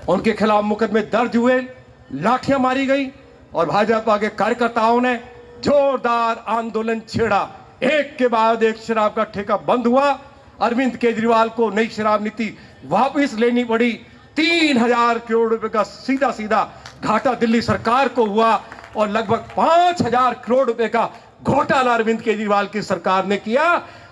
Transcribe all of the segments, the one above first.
उनके खिलाफ मुकदमे दर्ज हुए, लाठियां मारी गई और भाजपा के कार्यकर्ताओं ने जोरदार आंदोलन छेड़ा। एक के बाद एक शराब का ठेका बंद हुआ। अरविंद केजरीवाल को नई शराब नीति वापस लेनी पड़ी। 3000 करोड़ रुपए का सीधा सीधा घाटा दिल्ली सरकार को हुआ और लगभग 5000 करोड़ रुपए का घोटाला अरविंद केजरीवाल की सरकार ने किया।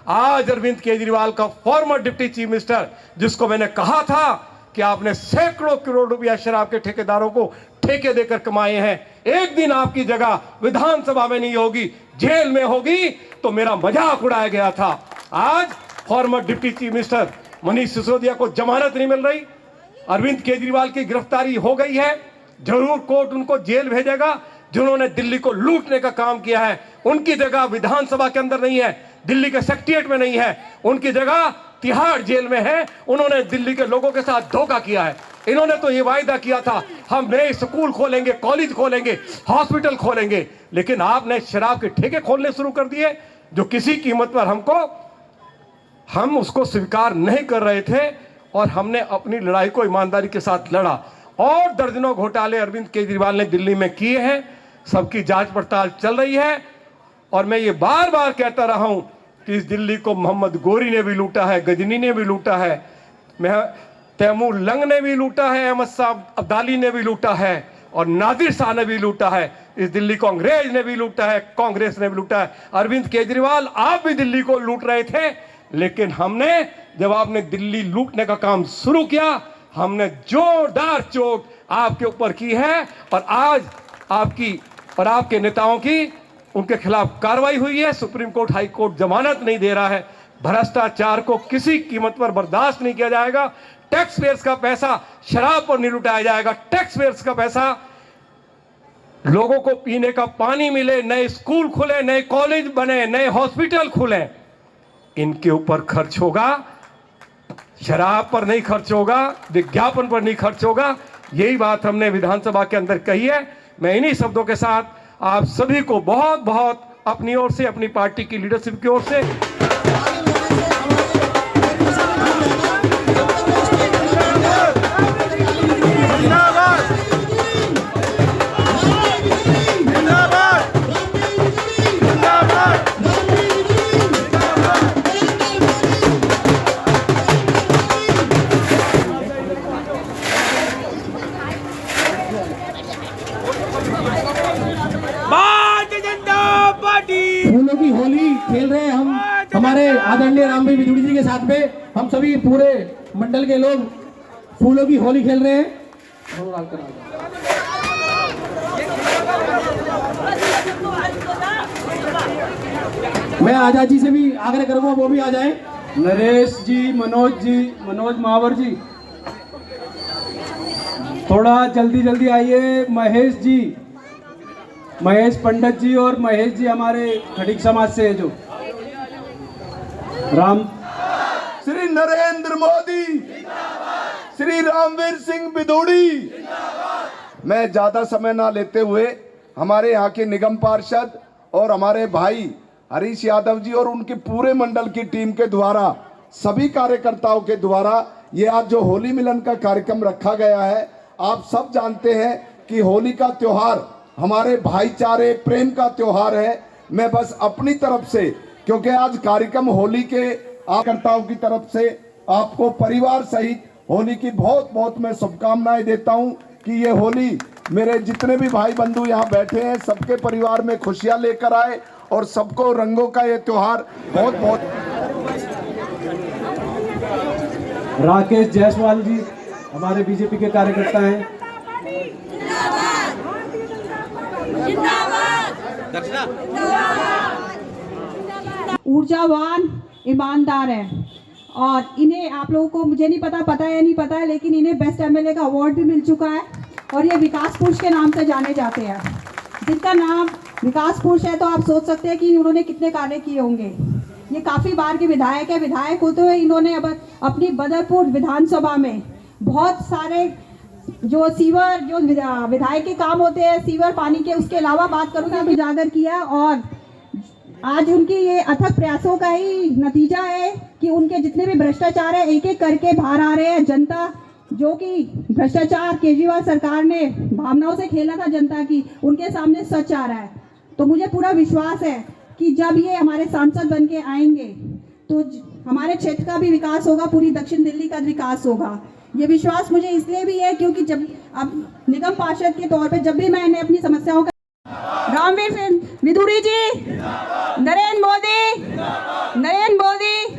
आज अरविंद केजरीवाल का फॉर्मर डिप्टी चीफ मिनिस्टर, जिसको मैंने कहा था कि आपने सैकड़ों करोड़ रुपया शराब के ठेकेदारों को ठेके देकर कमाए हैं, एक दिन आपकी जगह विधानसभा में नहीं होगी, जेल में होगी, तो मेरा मजाक उड़ाया गया था। आज farmer deputy chief minister Manish Sisodia को जमानत नहीं मिल रही। अरविंद केजरीवाल की गिरफ्तारी हो गई है, जरूर कोर्ट उनको जेल भेजेगा। जिन्होंने दिल्ली को लूटने का काम किया है, उनकी जगह विधानसभा के अंदर नहीं है, दिल्ली के सेक्रेटेरिएट में नहीं है, उनकी जगह तिहाड़ जेल में है। उन्होंने दिल्ली के लोगों के साथ धोखा किया है। इन्होंने तो ये वायदा किया था हम नए स्कूल खोलेंगे, कॉलेज खोलेंगे, हॉस्पिटल खोलेंगे, लेकिन आपने शराब के ठेके खोलने शुरू कर दिए, जो किसी कीमत पर हम उसको स्वीकार नहीं कर रहे थे और हमने अपनी लड़ाई को ईमानदारी के साथ लड़ा। और दर्जनों घोटाले अरविंद केजरीवाल ने दिल्ली में किए हैं, सबकी जांच पड़ताल चल रही है। और मैं ये बार बार कहता रहा हूं कि इस दिल्ली को मोहम्मद गोरी ने भी लूटा है, गजनी ने भी लूटा है, तैमूर लंग ने भी लूटा है, अहमद साहब अब्दाली ने भी लूटा है और नादिर शाह ने भी लूटा है। इस दिल्ली को अंग्रेज ने भी लूटा है, कांग्रेस ने भी लूटा है। अरविंद केजरीवाल, आप भी दिल्ली को लूट रहे थे, लेकिन हमने जब आपने दिल्ली लूटने का काम शुरू किया, हमने जोरदार चोट आपके ऊपर की है और आज आपकी और आपके नेताओं की उनके खिलाफ कार्रवाई हुई है। सुप्रीम कोर्ट, हाई कोर्ट जमानत नहीं दे रहा है। भ्रष्टाचार को किसी कीमत पर बर्दाश्त नहीं किया जाएगा। टैक्स पेयर्स का पैसा शराब पर नहीं लुटाया जाएगा। टैक्स पेयर्स का पैसा लोगों को पीने का पानी मिले, नए स्कूल खुले, नए कॉलेज बने, नए हॉस्पिटल खुले, इनके ऊपर खर्च होगा। शराब पर नहीं खर्च होगा, विज्ञापन पर नहीं खर्च होगा। यही बात हमने विधानसभा के अंदर कही है। मैं इन्हीं शब्दों के साथ आप सभी को बहुत बहुत अपनी ओर से, अपनी पार्टी की लीडरशिप की ओर से फूलों की होली खेल रहे हैं हम हमारे आदरणीय राम भाई विदुड़ी जी के साथ में। हम सभी पूरे मंडल के लोग फूलों की होली खेल रहे हैं। मैं आजाद जी से भी आग्रह करूंगा वो भी आ जाएं। नरेश जी, मनोज महावर जी, थोड़ा जल्दी आइए। महेश पंडित जी और महेश जी हमारे खड़ीक समाज से है जो राम श्री नरेंद्र मोदी, श्री रामवीर सिंह बिदुड़ी। मैं ज्यादा समय ना लेते हुए हमारे यहाँ के निगम पार्षद और हमारे भाई हरीश यादव जी और उनके पूरे मंडल की टीम के द्वारा, सभी कार्यकर्ताओं के द्वारा ये आज जो होली मिलन का कार्यक्रम रखा गया है। आप सब जानते हैं कि होली का त्योहार हमारे भाईचारे, प्रेम का त्योहार है। मैं बस अपनी तरफ से, क्योंकि आज कार्यक्रम होली के कार्यकर्ताओं की तरफ से आपको परिवार सहित होली की बहुत बहुत मैं शुभकामनाएं देता हूं कि ये होली मेरे जितने भी भाई बंधु यहाँ बैठे हैं, सबके परिवार में खुशियां लेकर आए और सबको रंगों का ये त्योहार बहुत बहुत। राकेश जायसवाल जी हमारे बीजेपी के कार्यकर्ता हैं। ऊर्जावान, ईमानदार है और इन्हें, आप लोगों को मुझे नहीं पता है या नहीं पता है, लेकिन इन्हें बेस्ट एमएलए का अवार्ड भी मिल चुका है और ये विकास पुरुष के नाम से जाने जाते हैं। जिनका नाम विकास पुरुष है तो आप सोच सकते हैं कि उन्होंने कितने कार्य किए होंगे। ये काफ़ी बार के विधायक है। विधायक होते हुए इन्होंने अब अपनी बदरपुर विधानसभा में बहुत सारे जो सीवर, जो विधायक के काम होते हैं सीवर पानी के, उसके अलावा बात करूँगा उजागर किया और आज उनके ये अथक प्रयासों का ही नतीजा है कि उनके जितने भी भ्रष्टाचार है एक एक करके बाहर आ रहे हैं। जनता जो कि भ्रष्टाचार केजरीवाल सरकार ने भावनाओं से खेला था जनता की, उनके सामने सच आ रहा है। तो मुझे पूरा विश्वास है कि जब ये हमारे सांसद बन के आएंगे तो हमारे क्षेत्र का भी विकास होगा, पूरी दक्षिण दिल्ली का विकास होगा। ये विश्वास मुझे इसलिए भी है क्योंकि जब अब निगम पार्षद के तौर पे जब भी मैं इन्हें अपनी समस्याओं का रामवीर सिंह विदुड़ी जी, नरेंद्र मोदी,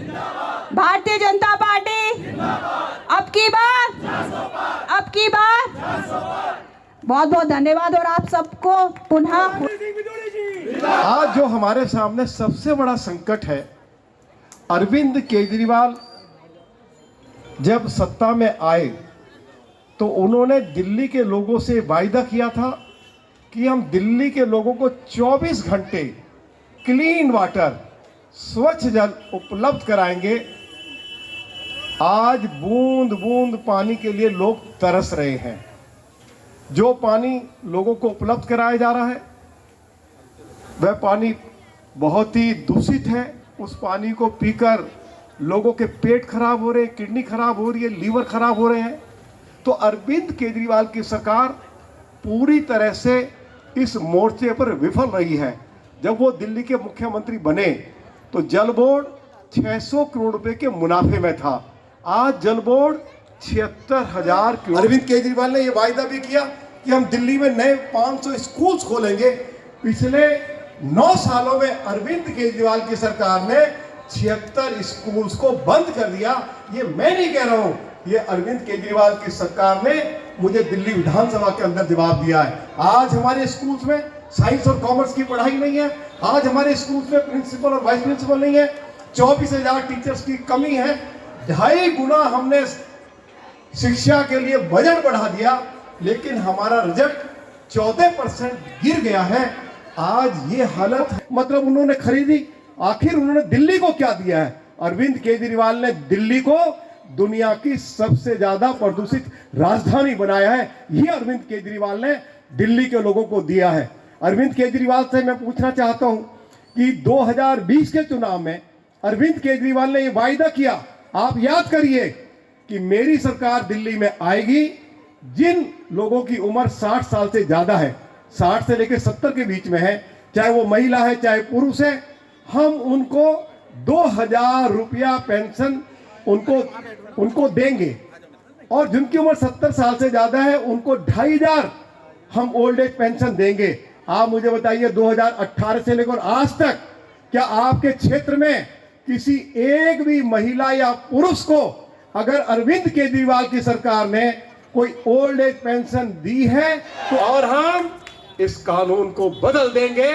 भारतीय जनता पार्टी, अब की बार बहुत बहुत धन्यवाद। और आप सबको पुनः आज जो हमारे सामने सबसे बड़ा संकट है, अरविंद केजरीवाल जब सत्ता में आए तो उन्होंने दिल्ली के लोगों से वायदा किया था कि हम दिल्ली के लोगों को 24 घंटे क्लीन वाटर, स्वच्छ जल उपलब्ध कराएंगे। आज बूंद बूंद पानी के लिए लोग तरस रहे हैं। जो पानी लोगों को उपलब्ध कराया जा रहा है वह पानी बहुत ही दूषित है। उस पानी को पीकर लोगों के पेट खराब हो रहे हैं, किडनी खराब हो रही है, लीवर खराब हो रहे हैं। तो अरविंद केजरीवाल की सरकार पूरी तरह से इस मोर्चे पर विफल रही है। जब वो दिल्ली के मुख्यमंत्री बने तो जल बोर्ड 600 करोड़ रुपए के मुनाफे में था। आज जल बोर्ड 76,000 करोड़। अरविंद केजरीवाल ने ये वायदा भी किया कि हम दिल्ली में नए 500 स्कूल्स खोलेंगे। पिछले 9 सालों में अरविंद केजरीवाल की सरकार ने 76 स्कूल्स को बंद कर दिया। ये मैं नहीं कह रहा हूं, ये अरविंद केजरीवाल की सरकार ने मुझे दिल्ली विधानसभा के अंदर जवाब दिया है। आज हमारे स्कूल्स में साइंस और कॉमर्स की पढ़ाई नहीं है। आज हमारे स्कूल्स में प्रिंसिपल और वाइस प्रिंसिपल नहीं है। 24,000 टीचर्स की कमी है। 2.5 गुना हमने शिक्षा के लिए बजट बढ़ा दिया, लेकिन हमारा रिजल्ट 14% गिर गया है। आज ये हालत है। मतलब उन्होंने खरीदी, आखिर उन्होंने दिल्ली को क्या दिया है? अरविंद केजरीवाल ने दिल्ली को दुनिया की सबसे ज्यादा प्रदूषित राजधानी बनाया है। ये अरविंद केजरीवाल ने दिल्ली के लोगों को दिया है। अरविंद केजरीवाल से मैं पूछना चाहता हूं कि 2020 के चुनाव में अरविंद केजरीवाल ने यह वायदा किया, आप याद करिए, कि मेरी सरकार दिल्ली में आएगी, जिन लोगों की उम्र 60 साल से ज्यादा है, 60 से लेकर 70 के बीच में है, चाहे वो महिला है चाहे पुरुष है, हम उनको 2,000 रुपया पेंशन उनको देंगे। और जिनकी उम्र 70 साल से ज्यादा है उनको 2,500 हम ओल्ड एज पेंशन देंगे। आप मुझे बताइए 2018 से लेकर आज तक क्या आपके क्षेत्र में किसी एक भी महिला या पुरुष को अगर अरविंद केजरीवाल की सरकार ने कोई ओल्ड एज पेंशन दी है तो? और हम इस कानून को बदल देंगे,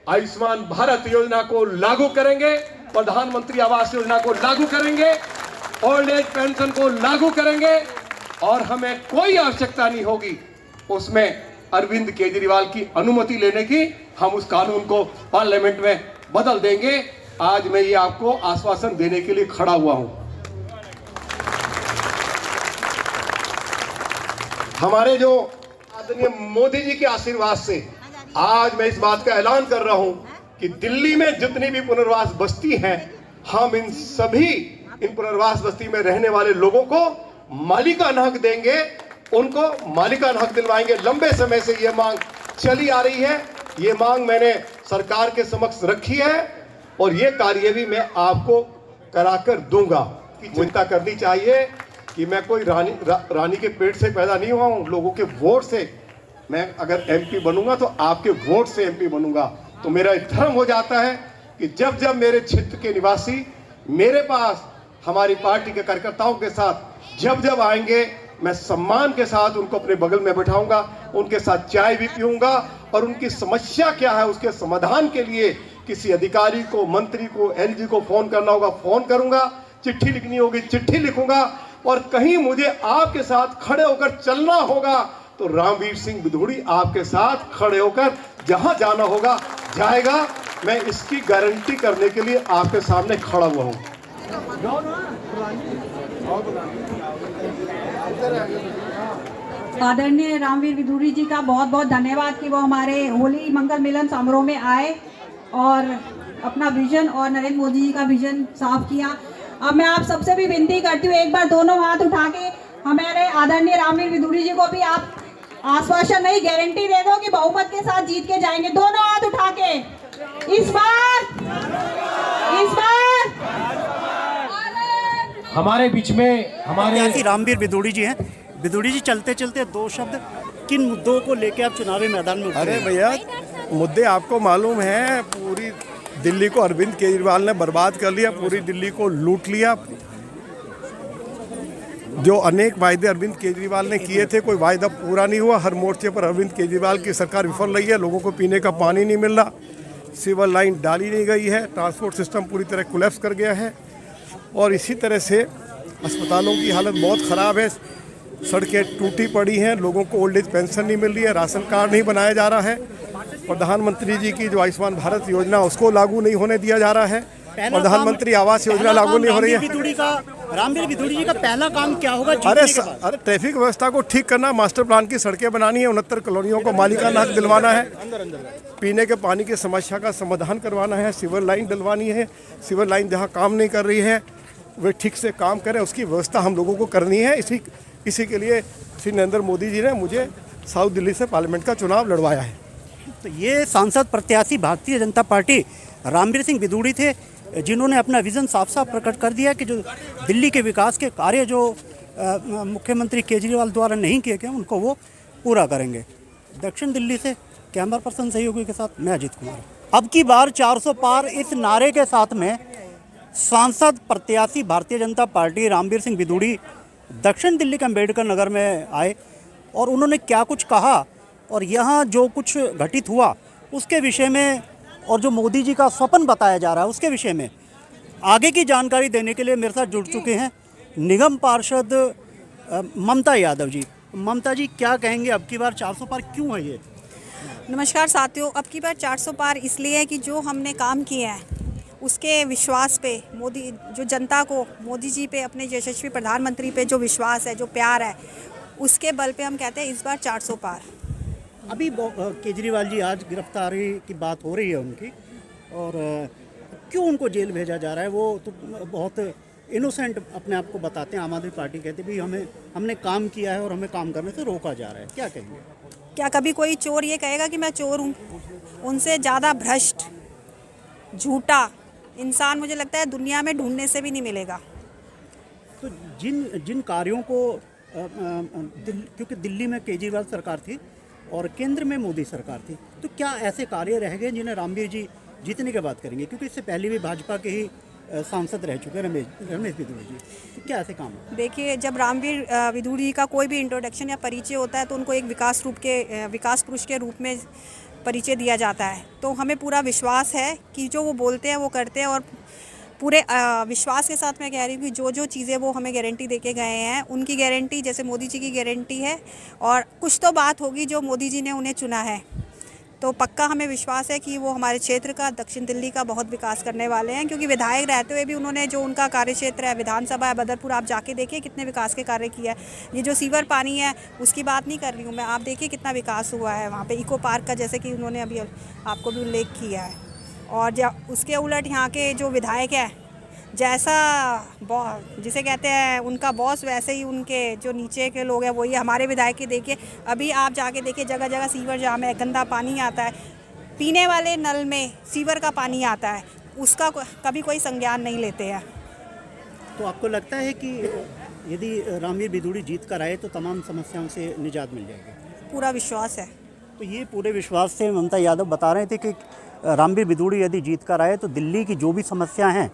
आयुष्मान भारत योजना को लागू करेंगे, प्रधानमंत्री आवास योजना को लागू करेंगे, ओल्ड एज पेंशन को लागू करेंगे, और हमें कोई आवश्यकता नहीं होगी उसमें अरविंद केजरीवाल की अनुमति लेने की। हम उस कानून को पार्लियामेंट में बदल देंगे। आज मैं ये आपको आश्वासन देने के लिए खड़ा हुआ हूं। हमारे जो आदरणीय मोदी जी के आशीर्वाद से आज मैं इस बात का ऐलान कर रहा हूं कि दिल्ली में जितनी भी पुनर्वास बस्ती हैं, हम इन सभी इन पुनर्वास बस्ती में रहने वाले लोगों को मालिकाना हक देंगे, उनको मालिकाना हक दिलवाएंगे। लंबे समय से ये मांग चली आ रही है। ये मांग मैंने सरकार के समक्ष रखी है और ये कार्य भी मैं आपको कराकर दूंगा। कि चिंता करनी चाहिए कि मैं कोई रानी के पेट से पैदा नहीं हुआ हूं। लोगों के वोट से मैं अगर एमपी बनूंगा तो आपके वोट से एमपी बनूंगा। तो मेरा धर्म हो जाता है कि जब जब मेरे क्षेत्र के निवासी मेरे पास हमारी पार्टी के कार्यकर्ताओं के साथ जब जब आएंगे, मैं सम्मान के साथ उनको अपने बगल में बैठाऊंगा, उनके साथ चाय भी पीऊंगा और उनकी समस्या क्या है उसके समाधान के लिए किसी अधिकारी को, मंत्री को, एलजी को फोन करना होगा फोन करूंगा, चिट्ठी लिखनी होगी चिट्ठी लिखूंगा, और कहीं मुझे आपके साथ खड़े होकर चलना होगा तो रामवीर सिंह विदुड़ी आपके साथ खड़े होकर जहां जाना होगा जाएगा। मैं इसकी गारंटी करने के लिए आपके सामने खड़ा हुआ हूं। आदरणीय रामवीर विदुड़ी जी का बहुत बहुत धन्यवाद कि वो हमारे होली मंगल मिलन समारोह में आए और अपना विजन और नरेंद्र मोदी जी का विजन साफ किया। अब मैं आप सबसे भी विनती करती हूँ, एक बार दोनों हाथ उठा के हमारे आदरणीय रामवीर विदुड़ी जी को भी आप आश्वासन नहीं, गारंटी दे दो कि बहुमत के साथ जीत के जाएंगे। दोनों हाथ उठा के इस बार हमारे बीच में हमारे प्रत्याशी रामवीर विदुड़ी जी हैं। विदुड़ी जी, चलते चलते दो शब्द, किन मुद्दों को लेकर आप चुनावी मैदान में उतरे अरे हैं? भैया, मुद्दे आपको मालूम है, पूरी दिल्ली को अरविंद केजरीवाल ने बर्बाद कर लिया, पूरी दिल्ली को लूट लिया। जो अनेक वायदे अरविंद केजरीवाल ने किए थे, कोई वायदा पूरा नहीं हुआ। हर मोर्चे पर अरविंद केजरीवाल की सरकार विफल रही है। लोगों को पीने का पानी नहीं मिल रहा, सिविल लाइन डाली नहीं गई है, ट्रांसपोर्ट सिस्टम पूरी तरह कोलैप्स कर गया है और इसी तरह से अस्पतालों की हालत बहुत ख़राब है। सड़कें टूटी पड़ी हैं, लोगों को ओल्ड एज पेंशन नहीं मिल रही है, राशन कार्ड नहीं बनाया जा रहा है, प्रधानमंत्री जी की जो आयुष्मान भारत योजना उसको लागू नहीं होने दिया जा रहा है, प्रधानमंत्री आवास योजना लागू नहीं हो रही है। रामवीर विदुड़ी जी का पहला काम क्या होगा? अरे ट्रैफिक व्यवस्था को ठीक करना, मास्टर प्लान की सड़कें बनानी है, 69 कॉलोनियों को मालिकाना हक दिलवाना है, पीने के पानी की समस्या का समाधान करवाना है, सिविल लाइन डलवानी है, सिविल लाइन जहाँ काम नहीं कर रही है वे ठीक से काम करें, उसकी व्यवस्था हम लोगों को करनी है। इसी के लिए श्री नरेंद्र मोदी जी ने मुझे साउथ दिल्ली से पार्लियामेंट का चुनाव लड़वाया है। तो ये सांसद प्रत्याशी भारतीय जनता पार्टी रामवीर सिंह विदुड़ी थे, जिन्होंने अपना विजन साफ साफ प्रकट कर दिया कि जो दिल्ली के विकास के कार्य जो मुख्यमंत्री केजरीवाल द्वारा नहीं किए गए उनको वो पूरा करेंगे। दक्षिण दिल्ली से कैमरा पर्सन सहयोगी के साथ मैं अजीत कुमार। अब की बार 400 पार, इस नारे के साथ में सांसद प्रत्याशी भारतीय जनता पार्टी रामवीर सिंह विदुड़ी दक्षिण दिल्ली के अम्बेडकर नगर में आए और उन्होंने क्या कुछ कहा और यहाँ जो कुछ घटित हुआ उसके विषय में और जो मोदी जी का स्वप्न बताया जा रहा है उसके विषय में आगे की जानकारी देने के लिए मेरे साथ जुड़ चुके हैं निगम पार्षद ममता यादव जी। ममता जी, क्या कहेंगे, अब की बार 400 पार क्यों है ये? नमस्कार साथियों, अब की बार 400 पार इसलिए है कि जो हमने काम किए हैं उसके विश्वास पे, मोदी जो जनता को मोदी जी पे, अपने यशस्वी प्रधानमंत्री पे जो विश्वास है, जो प्यार है, उसके बल पे हम कहते हैं इस बार 400 पार। अभी केजरीवाल जी आज गिरफ्तारी की बात हो रही है उनकी, और क्यों उनको जेल भेजा जा रहा है? वो तो बहुत इनोसेंट अपने आप को बताते हैं। आम आदमी पार्टी कहते भी हमने काम किया है और हमें काम करने से रोका जा रहा है, क्या कहेंगे? क्या कभी कोई चोर ये कहेगा कि मैं चोर हूँ? उनसे ज़्यादा भ्रष्ट, झूठा इंसान मुझे लगता है दुनिया में ढूंढने से भी नहीं मिलेगा। तो जिन कार्यों को क्योंकि दिल्ली में केजरीवाल सरकार थी और केंद्र में मोदी सरकार थी, तो क्या ऐसे कार्य रह गए जिन्हें रामवीर जी जीतने के बाद करेंगे? क्योंकि इससे पहले भी भाजपा के ही सांसद रह चुके रमेश विदुड़ी जी, तो क्या ऐसे काम है? देखिए, जब रामवीर विदुड़ी का कोई भी इंट्रोडक्शन या परिचय होता है तो उनको एक विकास पुरुष के रूप में परिचय दिया जाता है। तो हमें पूरा विश्वास है कि जो वो बोलते हैं वो करते हैं, और पूरे विश्वास के साथ मैं कह रही हूँ कि जो चीज़ें वो हमें गारंटी देके गए हैं उनकी गारंटी जैसे मोदी जी की गारंटी है, और कुछ तो बात होगी जो मोदी जी ने उन्हें चुना है, तो पक्का हमें विश्वास है कि वो हमारे क्षेत्र का, दक्षिण दिल्ली का बहुत विकास करने वाले हैं। क्योंकि विधायक रहते हुए भी उन्होंने जो उनका कार्य क्षेत्र है, विधानसभा है बदरपुर, आप जाके देखिए कितने विकास के कार्य किया है। ये जो सीवर पानी है उसकी बात नहीं कर रही हूँ मैं, आप देखिए कितना विकास हुआ है वहाँ पे, इको पार्क का जैसे कि उन्होंने अभी आपको भी उल्लेख किया है। और उसके उलट यहाँ के जो विधायक है, जैसा जिसे कहते हैं उनका बॉस, वैसे ही उनके जो नीचे के लोग हैं वही हमारे विधायक के। देखिए अभी आप जाके देखिए जगह जगह सीवर जाम है, गंदा पानी आता है, पीने वाले नल में सीवर का पानी आता है, उसका कभी कोई संज्ञान नहीं लेते हैं। तो आपको लगता है कि यदि रामवीर विदुड़ी जीत कर आए तो तमाम समस्याओं से निजात मिल जाएगी? पूरा विश्वास है। तो ये पूरे विश्वास से ममता यादव बता रहे थे कि रामवीर विदुड़ी यदि जीत कर आए तो दिल्ली की जो भी समस्या हैं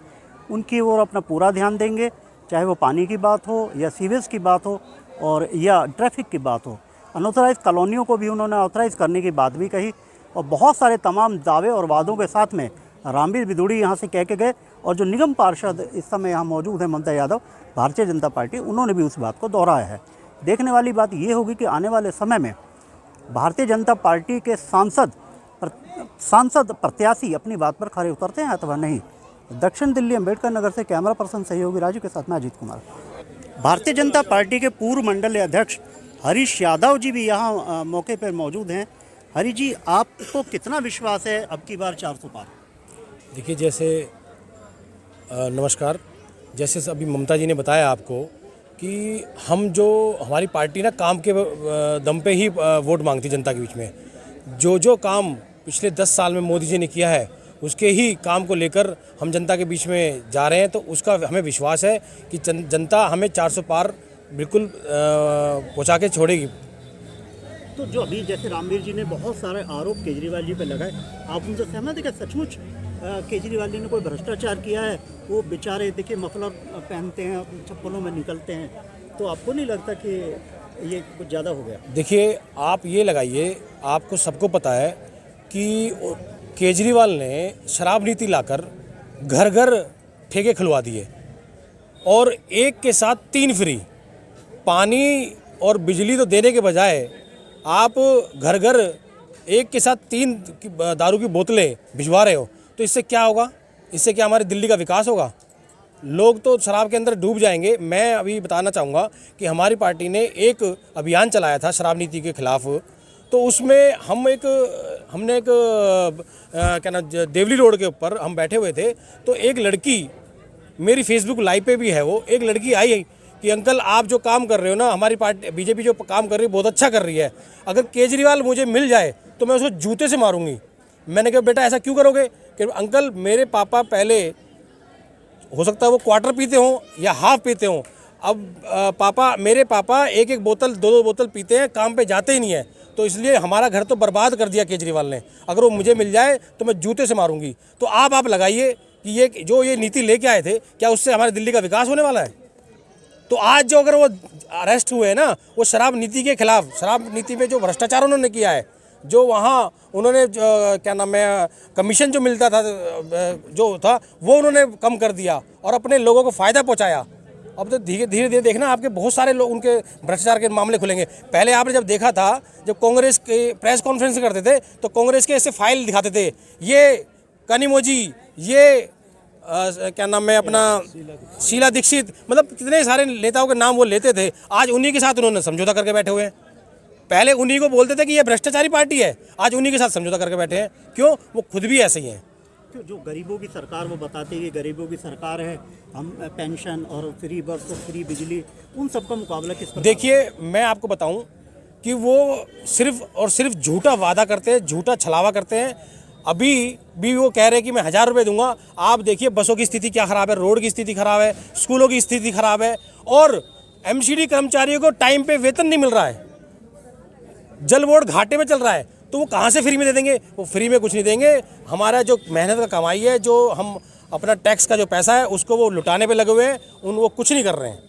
उनकी ओर अपना पूरा ध्यान देंगे, चाहे वो पानी की बात हो या सीवेज की बात हो और या ट्रैफिक की बात हो। अनऑथराइज कॉलोनियों को भी उन्होंने ऑथराइज करने की बात भी कही, और बहुत सारे तमाम दावे और वादों के साथ में रामवीर विदुड़ी यहाँ से कह के गए। और जो निगम पार्षद इस समय यहाँ मौजूद है ममता यादव, भारतीय जनता पार्टी, उन्होंने भी उस बात को दोहराया है। देखने वाली बात ये होगी कि आने वाले समय में भारतीय जनता पार्टी के सांसद प्रत्याशी अपनी बात पर खरे उतरते हैं अथवा नहीं। दक्षिण दिल्ली अम्बेडकर नगर से कैमरा पर्सन सहयोगी राजू के साथ मैं अजीत कुमार। भारतीय जनता पार्टी के पूर्व मंडल अध्यक्ष हरीश यादव जी भी यहाँ मौके पर मौजूद हैं। हरी जी, आपको कितना विश्वास है अब की बार 400 पार? देखिए, जैसे नमस्कार, जैसे अभी ममता जी ने बताया आपको कि हम जो हमारी पार्टी ना काम के दम पे ही वोट मांगती जनता के बीच में। जो काम पिछले 10 साल में मोदी जी ने किया है उसके ही काम को लेकर हम जनता के बीच में जा रहे हैं, तो उसका हमें विश्वास है कि जनता हमें 400 पार बिल्कुल पहुंचा के छोड़ेगी। तो जो अभी जैसे रामवीर जी ने बहुत सारे आरोप केजरीवाल जी पे लगाए, आप उनसे सहमत है कि सचमुच केजरीवाल जी ने कोई भ्रष्टाचार किया है? वो बेचारे देखिए मफलर पहनते हैं, चप्पलों में निकलते हैं, तो आपको नहीं लगता कि ये कुछ ज़्यादा हो गया? देखिए, आप ये लगाइए, आपको सबको पता है कि केजरीवाल ने शराब नीति लाकर घर घर ठेके खुलवा दिए और एक के साथ 3 फ्री। पानी और बिजली तो देने के बजाय आप घर घर एक के साथ 3 दारू की बोतलें भिजवा रहे हो, तो इससे क्या होगा? इससे क्या हमारे दिल्ली का विकास होगा? लोग तो शराब के अंदर डूब जाएंगे। मैं अभी बताना चाहूँगा कि हमारी पार्टी ने एक अभियान चलाया था शराब नीति के खिलाफ, तो उसमें हमने एक क्या नाम देवली रोड के ऊपर हम बैठे हुए थे, तो एक लड़की, मेरी फेसबुक लाइव पे भी है वो, एक लड़की आई कि अंकल आप जो काम कर रहे हो ना, हमारी पार्टी बीजेपी जो काम कर रही है बहुत अच्छा कर रही है, अगर केजरीवाल मुझे मिल जाए तो मैं उसको जूते से मारूंगी। मैंने कहा बेटा ऐसा क्यों करोगे? कि अंकल मेरे पापा पहले हो सकता है वो क्वार्टर पीते हों या हाफ पीते हों, अब मेरे पापा एक बोतल 2 बोतल पीते हैं, काम पे जाते ही नहीं है, तो इसलिए हमारा घर तो बर्बाद कर दिया केजरीवाल ने। अगर वो मुझे मिल जाए तो मैं जूते से मारूंगी। तो आप लगाइए कि ये नीति लेके आए थे, क्या उससे हमारे दिल्ली का विकास होने वाला है? तो आज जो अगर वो अरेस्ट हुए ना, वो शराब नीति के खिलाफ, शराब नीति में जो भ्रष्टाचार उन्होंने किया है, जो वहाँ उन्होंने क्या नाम है कमीशन जो मिलता था जो था वो उन्होंने कम कर दिया और अपने लोगों को फ़ायदा पहुँचाया। अब तो धीरे धीरे देखना आपके बहुत सारे लोग उनके भ्रष्टाचार के मामले खुलेंगे। पहले आपने जब देखा था, जब कांग्रेस के प्रेस कॉन्फ्रेंस करते थे तो कांग्रेस के ऐसे फाइल दिखाते थे, ये कनिमोजी, ये क्या नाम है अपना शीला दीक्षित, मतलब कितने सारे नेताओं के नाम वो लेते थे। आज उन्हीं के साथ उन्होंने समझौता करके बैठे हुए हैं। पहले उन्हीं को बोलते थे कि ये भ्रष्टाचारी पार्टी है, आज उन्हीं के साथ समझौता करके बैठे हैं। क्यों? वो खुद भी ऐसे ही हैं। जो गरीबों की सरकार वो बताते हैं कि गरीबों की सरकार है, हम पेंशन और फ्री बस और फ्री बिजली, उन सब का मुकाबला किस प्रकार? देखिए, मैं आपको बताऊं कि वो सिर्फ और सिर्फ झूठा वादा करते हैं, झूठा छलावा करते हैं। अभी भी वो कह रहे हैं कि मैं 1000 रुपये दूंगा। आप देखिए बसों की स्थिति क्या ख़राब है, रोड की स्थिति ख़राब है, स्कूलों की स्थिति ख़राब है, और एमसीडी कर्मचारियों को टाइम पे वेतन नहीं मिल रहा है, जल बोर्ड घाटे में चल रहा है, तो वो कहाँ से फ्री में दे देंगे? वो फ्री में कुछ नहीं देंगे। हमारा जो मेहनत का कमाई है, जो हम अपना टैक्स का जो पैसा है उसको वो लुटाने पे लगे हुए हैं, वो कुछ नहीं कर रहे हैं।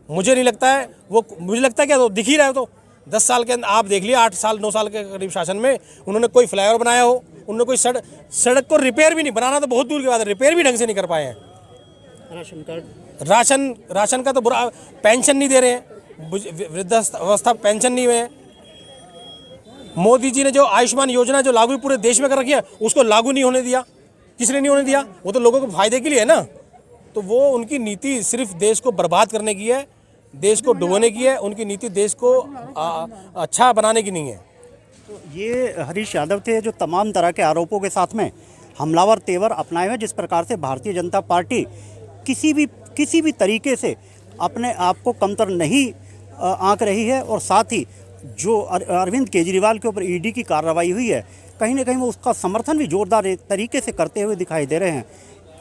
मुझे नहीं लगता है मुझे लगता है क्या, तो दिख ही रहा है। तो 10 साल के अंदर आप देख लिया, 8 साल 9 साल के करीब शासन में उन्होंने कोई फ्लाईओवर बनाया हो, उन्होंने कोई सड़क को रिपेयर भी नहीं, बनाना तो बहुत दूर की बात है, रिपेयर भी ढंग से नहीं कर पाए हैं। राशन कार्ड, राशन का तो बुरा, पेंशन नहीं दे रहे हैं, वृद्धावस्था पेंशन नहीं हुए हैं। मोदी जी ने जो आयुष्मान योजना जो लागू पूरे देश में कर रखी है, उसको लागू नहीं होने दिया। किसने नहीं होने दिया? वो तो लोगों को फायदे के लिए है ना। तो वो उनकी नीति सिर्फ देश को बर्बाद करने की है, देश को डुबोने की है। उनकी नीति देश को अच्छा बनाने की नहीं है। तो ये हरीश यादव थे जो तमाम तरह के आरोपों के साथ में हमलावर तेवर अपनाए हुए, जिस प्रकार से भारतीय जनता पार्टी किसी भी तरीके से अपने आप को कमतर नहीं आंक रही है, और साथ ही जो अरविंद केजरीवाल के ऊपर ईडी की कार्रवाई हुई है, कहीं ना कहीं वो उसका समर्थन भी जोरदार तरीके से करते हुए दिखाई दे रहे हैं।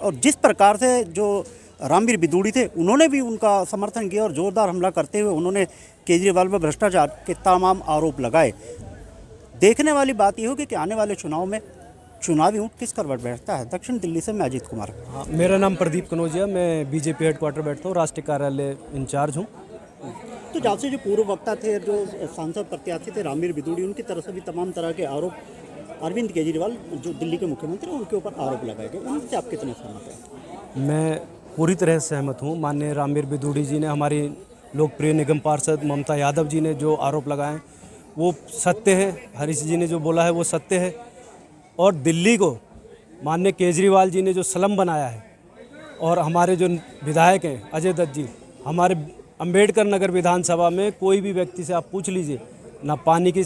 और जिस प्रकार से जो रामवीर बिदूड़ी थे, उन्होंने भी उनका समर्थन किया और जोरदार हमला करते हुए उन्होंने केजरीवाल पर भ्रष्टाचार के तमाम आरोप लगाए। देखने वाली बात ये होगी कि आने वाले चुनाव में चुनावी ऊँट किस करवट बैठता है। दक्षिण दिल्ली से मैं अजीत कुमार। हाँ, मेरा नाम प्रदीप कनौजिया, मैं बीजेपी हेडक्वार्टर बैठता हूँ, राष्ट्रीय कार्यालय इंचार्ज हूँ। तो जब से जो पूर्व वक्ता थे, जो सांसद प्रत्याशी थे रामवीर बिदूड़ी, उनकी तरफ से भी तमाम तरह के आरोप अरविंद केजरीवाल जो दिल्ली के मुख्यमंत्री हैं उनके ऊपर आरोप लगाए गए, उनसे आप कितने सहमत हैं? मैं पूरी तरह सहमत हूँ। माननीय रामवीर बिदूड़ी जी ने, हमारी लोकप्रिय निगम पार्षद ममता यादव जी ने जो आरोप लगाए वो सत्य है। हरीश जी ने जो बोला है वो सत्य है। और दिल्ली को माननीय केजरीवाल जी ने जो स्लम बनाया है, और हमारे जो विधायक हैं अजय दत्त जी, हमारे अंबेडकर नगर विधानसभा में कोई भी व्यक्ति से आप पूछ लीजिए, ना पानी की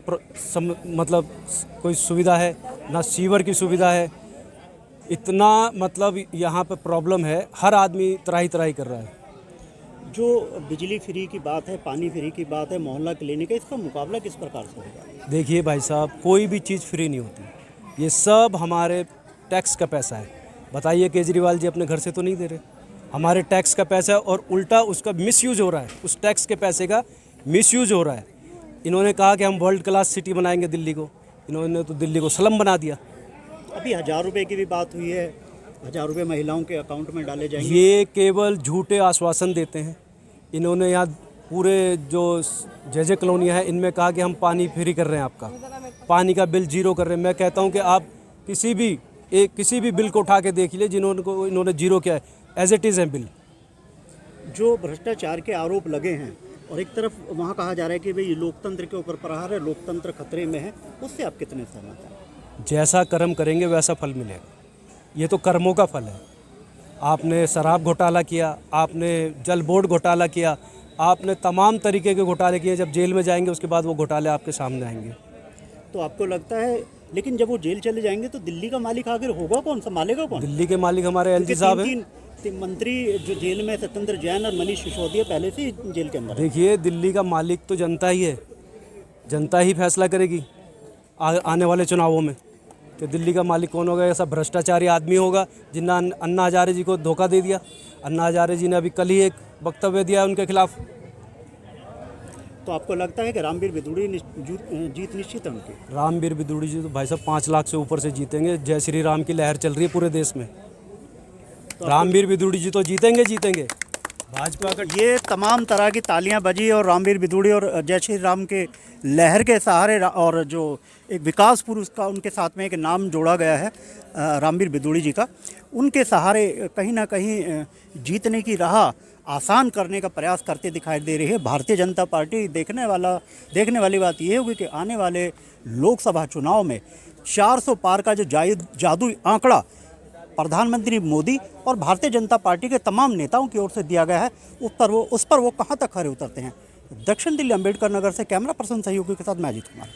मतलब कोई सुविधा है, ना सीवर की सुविधा है। इतना मतलब यहाँ पे प्रॉब्लम है, हर आदमी त्राही त्राही कर रहा है। जो बिजली फ्री की बात है, पानी फ्री की बात है, मोहल्ला क्लिनिक है, इसका मुकाबला किस प्रकार से होगा? देखिए भाई साहब, कोई भी चीज़ फ्री नहीं होती। ये सब हमारे टैक्स का पैसा है। बताइए, केजरीवाल जी अपने घर से तो नहीं दे रहे, हमारे टैक्स का पैसा है और उल्टा उसका मिसयूज हो रहा है। उस टैक्स के पैसे का मिसयूज हो रहा है। इन्होंने कहा कि हम वर्ल्ड क्लास सिटी बनाएंगे दिल्ली को, इन्होंने तो दिल्ली को स्लम बना दिया। अभी 1000 रुपये की भी बात हुई है, 1000 रुपये महिलाओं के अकाउंट में डाले जाएंगे। ये केवल झूठे आश्वासन देते हैं। इन्होंने यहाँ पूरे जो जजे कॉलोनियाँ हैं इनमें कहा कि हम पानी फ्री कर रहे हैं, आपका पानी का बिल जीरो कर रहे हैं। मैं कहता हूँ कि आप किसी भी बिल को उठा के देख लीजिए इन्होंने जीरो किया है, एज इट इज़ है बिल। जो भ्रष्टाचार के आरोप लगे हैं और एक तरफ वहाँ कहा जा रहा है कि भाई लोकतंत्र के ऊपर प्रहार है, लोकतंत्र खतरे में है, उससे आप कितने सहमत हैं? जैसा कर्म करेंगे वैसा फल मिलेगा। ये तो कर्मों का फल है। आपने शराब घोटाला किया, आपने जल बोर्ड घोटाला किया, आपने तमाम तरीके के घोटाले किए। जब जेल में जाएंगे उसके बाद वो घोटाले आपके सामने आएंगे। तो आपको लगता है, लेकिन जब वो जेल चले जाएंगे तो दिल्ली का मालिक आखिर होगा कौन, संभालेगा कौन? दिल्ली के मालिक हमारे एलजी साहब हैं। तीन मंत्री जो जेल में, सत्येंद्र जैन और मनीष सिसोदिया पहले से ही जेल के अंदर है। देखिए, दिल्ली का मालिक तो जनता ही है। जनता ही फैसला करेगी आने वाले चुनावों में कि दिल्ली का मालिक कौन होगा। ऐसा भ्रष्टाचारी आदमी होगा जिन्होंने अन्ना हजारे जी को धोखा दे दिया। अन्ना हजारे जी ने अभी कल ही एक वक्तव्य दिया उनके खिलाफ। तो आपको लगता है कि रामवीर बिदूड़ी जीत निश्चित है उनकी? रामवीर बिदूड़ी जी तो भाई साहब 5 लाख से ऊपर से जीतेंगे। जय श्री राम की लहर चल रही है पूरे देश में। तो रामवीर बिदूड़ी जी तो जीतेंगे। भाजपा का ये तमाम तरह की तालियां बजी और रामवीर बिदूड़ी और जय श्री राम के लहर के सहारे और जो एक विकास पुरुष का उनके साथ में एक नाम जोड़ा गया है रामवीर बिदूड़ी जी का, उनके सहारे कहीं ना कहीं जीतने की राह आसान करने का प्रयास करते दिखाई दे रही है भारतीय जनता पार्टी। देखने वाली बात यह होगी कि आने वाले लोकसभा चुनाव में 400 पार का जो जादुई आंकड़ा प्रधानमंत्री मोदी और भारतीय जनता पार्टी के तमाम नेताओं की ओर से दिया गया है, उस पर वो कहां तक खरे उतरते हैं। दक्षिण दिल्ली अंबेडकर नगर से कैमरा पर्सन सहयोगी के साथ मैं अजीत कुमार।